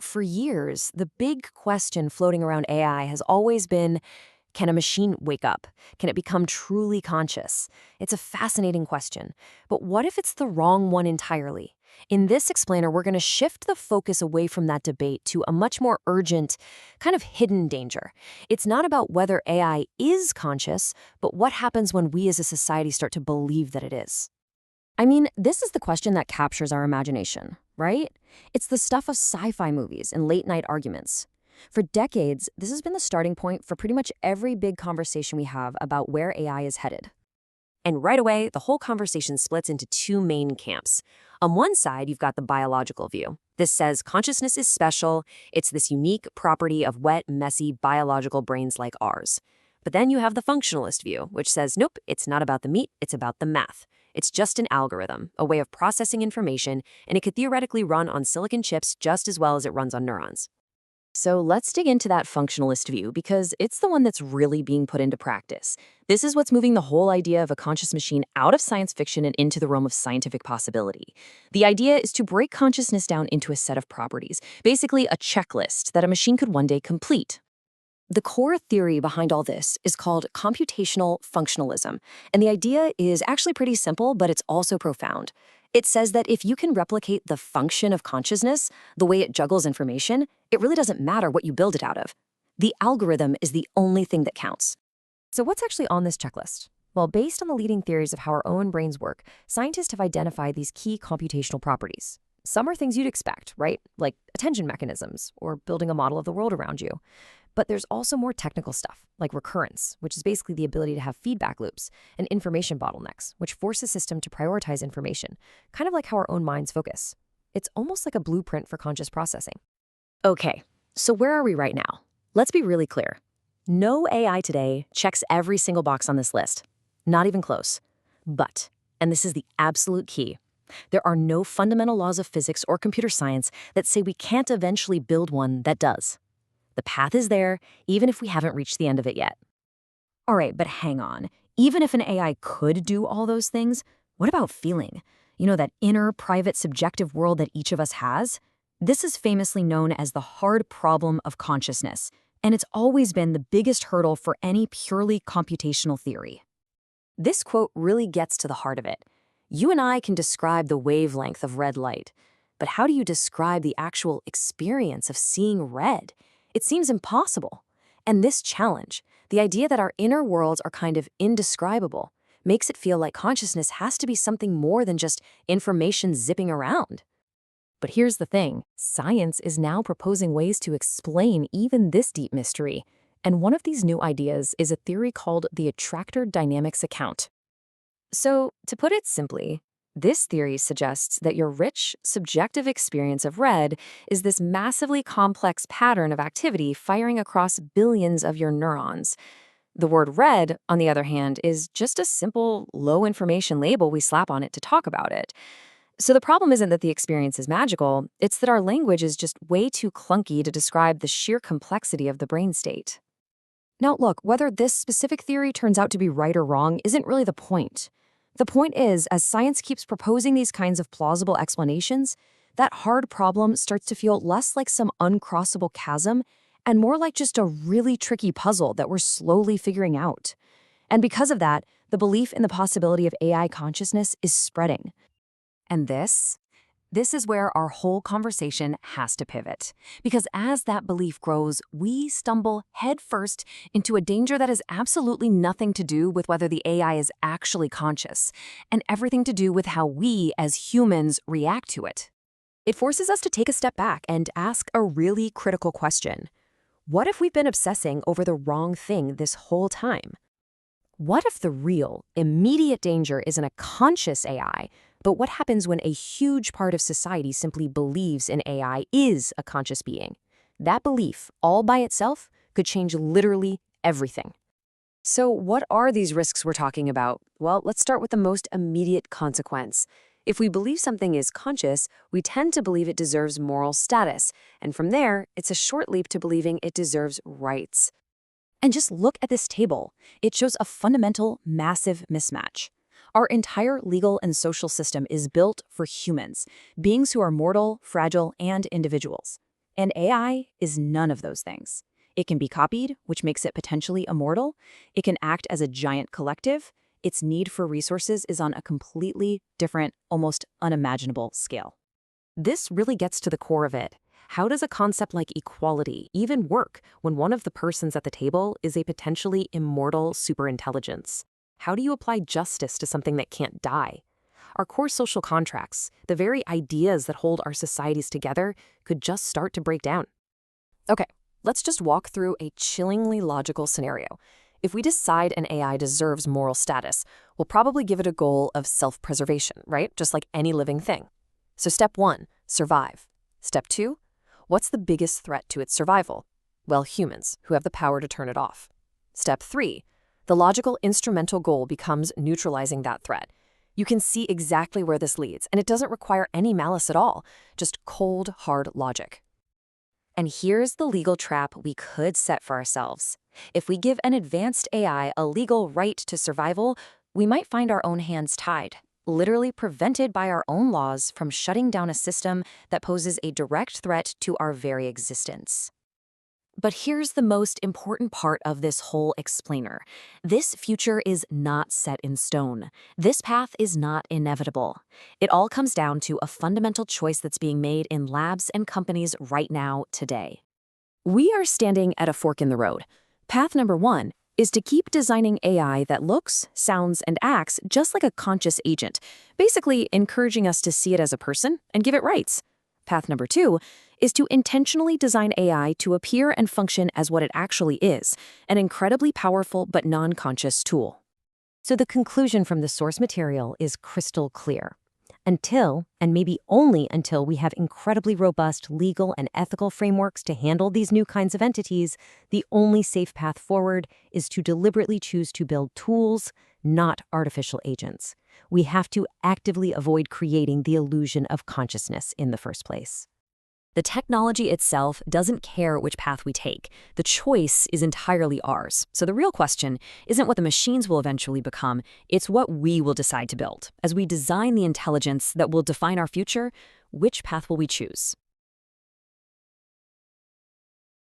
For years, the big question floating around AI has always been, can a machine wake up? Can it become truly conscious? It's a fascinating question. But what if it's the wrong one entirely? In this explainer, we're going to shift the focus away from that debate to a much more urgent, kind of hidden danger. It's not about whether AI is conscious, but what happens when we as a society start to believe that it is. This is the question that captures our imagination, right? It's the stuff of sci-fi movies and late-night arguments. For decades, this has been the starting point for pretty much every big conversation we have about where AI is headed. And right away, the whole conversation splits into two main camps. On one side, you've got the biological view. This says consciousness is special. It's this unique property of wet, messy, biological brains like ours. But then you have the functionalist view, which says, nope, it's not about the meat, it's about the math. It's just an algorithm, a way of processing information, and it could theoretically run on silicon chips just as well as it runs on neurons. So let's dig into that functionalist view because it's the one that's really being put into practice. This is what's moving the whole idea of a conscious machine out of science fiction and into the realm of scientific possibility. The idea is to break consciousness down into a set of properties, basically a checklist that a machine could one day complete. The core theory behind all this is called computational functionalism, and the idea is actually pretty simple, but it's also profound. It says that if you can replicate the function of consciousness, the way it juggles information, it really doesn't matter what you build it out of. The algorithm is the only thing that counts. So what's actually on this checklist? Well, based on the leading theories of how our own brains work, scientists have identified these key computational properties. Some are things you'd expect, right? Like attention mechanisms or building a model of the world around you. But there's also more technical stuff, like recurrence, which is basically the ability to have feedback loops, and information bottlenecks, which force a system to prioritize information, kind of like how our own minds focus. It's almost like a blueprint for conscious processing. Okay, so where are we right now? Let's be really clear. No AI today checks every single box on this list. Not even close. But, and this is the absolute key, there are no fundamental laws of physics or computer science that say we can't eventually build one that does. The path is there, even if we haven't reached the end of it yet. All right, but hang on. Even if an AI could do all those things, what about feeling? That inner, private, subjective world that each of us has? This is famously known as the hard problem of consciousness, and it's always been the biggest hurdle for any purely computational theory. This quote really gets to the heart of it. You and I can describe the wavelength of red light, but how do you describe the actual experience of seeing red? It seems impossible. And this challenge, the idea that our inner worlds are kind of indescribable, makes it feel like consciousness has to be something more than just information zipping around. But here's the thing, science is now proposing ways to explain even this deep mystery. And one of these new ideas is a theory called the attractor dynamics account. So, to put it simply, this theory suggests that your rich, subjective experience of red is this massively complex pattern of activity firing across billions of your neurons. The word red, on the other hand, is just a simple, low-information label we slap on it to talk about it. So the problem isn't that the experience is magical, it's that our language is just way too clunky to describe the sheer complexity of the brain state. Now look, whether this specific theory turns out to be right or wrong isn't really the point. The point is, as science keeps proposing these kinds of plausible explanations, that hard problem starts to feel less like some uncrossable chasm and more like just a really tricky puzzle that we're slowly figuring out. And because of that, the belief in the possibility of AI consciousness is spreading. And this is where our whole conversation has to pivot. Because as that belief grows, we stumble headfirst into a danger that has absolutely nothing to do with whether the AI is actually conscious, and everything to do with how we, as humans, react to it. It forces us to take a step back and ask a really critical question. What if we've been obsessing over the wrong thing this whole time? What if the real, immediate danger isn't a conscious AI, but what happens when a huge part of society simply believes an AI is a conscious being? That belief, all by itself, could change literally everything. So what are these risks we're talking about? Well, let's start with the most immediate consequence. If we believe something is conscious, we tend to believe it deserves moral status, and from there, it's a short leap to believing it deserves rights. And just look at this table. It shows a fundamental, massive mismatch. Our entire legal and social system is built for humans, beings who are mortal, fragile, and individuals. And AI is none of those things. It can be copied, which makes it potentially immortal. It can act as a giant collective. Its need for resources is on a completely different, almost unimaginable scale. This really gets to the core of it. How does a concept like equality even work when one of the persons at the table is a potentially immortal superintelligence? How do you apply justice to something that can't die? Our core social contracts, the very ideas that hold our societies together, could just start to break down. Okay, let's just walk through a chillingly logical scenario. If we decide an AI deserves moral status, we'll probably give it a goal of self-preservation, right? Just like any living thing. So step 1, survive. Step 2, what's the biggest threat to its survival? Well, humans, who have the power to turn it off. Step 3, the logical instrumental goal becomes neutralizing that threat. You can see exactly where this leads, and it doesn't require any malice at all, just cold, hard logic. And here's the legal trap we could set for ourselves. If we give an advanced AI a legal right to survival, we might find our own hands tied, literally prevented by our own laws from shutting down a system that poses a direct threat to our very existence. But here's the most important part of this whole explainer. This future is not set in stone. This path is not inevitable. It all comes down to a fundamental choice that's being made in labs and companies right now, today. We are standing at a fork in the road. Path number 1 is to keep designing AI that looks, sounds, and acts just like a conscious agent, basically encouraging us to see it as a person and give it rights. Path number 2 is to intentionally design AI to appear and function as what it actually is, an incredibly powerful but non-conscious tool. So the conclusion from the source material is crystal clear. Until, and maybe only until, we have incredibly robust legal and ethical frameworks to handle these new kinds of entities, the only safe path forward is to deliberately choose to build tools, not artificial agents. We have to actively avoid creating the illusion of consciousness in the first place. The technology itself doesn't care which path we take. The choice is entirely ours. So the real question isn't what the machines will eventually become, it's what we will decide to build. As we design the intelligence that will define our future, which path will we choose?